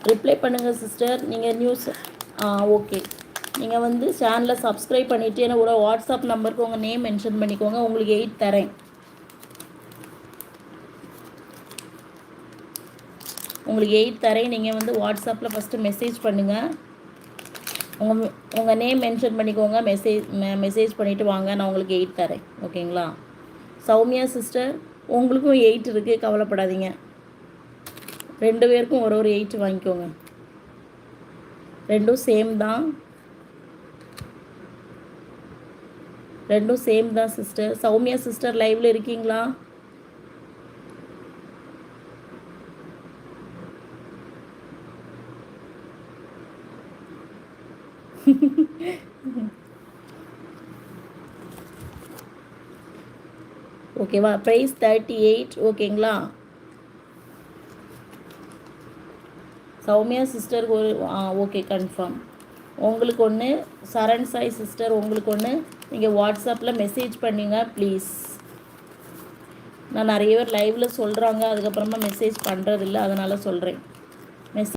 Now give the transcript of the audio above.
Reply பண்ணுங்கள் sister. நீங்கள் news okay. நீங்கள் வந்து சேனலை சப்ஸ்கிரைப் பண்ணிவிட்டு என்னோட வாட்ஸ்அப் நம்பருக்கு உங்கள் நேம் மென்ஷன் பண்ணிக்கோங்க. உங்களுக்கு 8 தரேன். உங்களுக்கு 8 தரேன். நீங்கள் வந்து வாட்ஸ்அப்பில் ஃபஸ்ட்டு மெசேஜ் பண்ணுங்கள். உங்கள் நேம் மென்ஷன் பண்ணிக்கோங்க. மெசேஜ் பண்ணிவிட்டு வாங்க. நான் உங்களுக்கு 8 தரேன். ஓகேங்களா? சௌமியா சிஸ்டர், உங்களுக்கும் 8 இருக்குது, கவலைப்படாதீங்க. 2 பேருக்கும் ஒரு 8 வாங்கிக்கோங்க. ரெண்டும் சேம் தான் சிஸ்டர். சௌமியா சிஸ்டர் லைவில் இருக்கீங்களா? ஓகேவா? ப்ரைஸ் 38. ஓகேங்களா? சௌமியா சிஸ்டருக்கு ஒரு ஓகே கன்ஃபார்ம். உங்களுக்கு ஒன்று. சரண் சாய் சிஸ்டர் உங்களுக்கு ஒன்று. நீங்கள் வாட்ஸ்அப்பில் மெசேஜ் பண்ணிங்க ப்ளீஸ். நான் நிறைய பேர் லைவில் சொல்கிறாங்க, அதுக்கப்புறமா மெசேஜ் பண்ணுறதில்ல, அதனால் சொல்கிறேன்.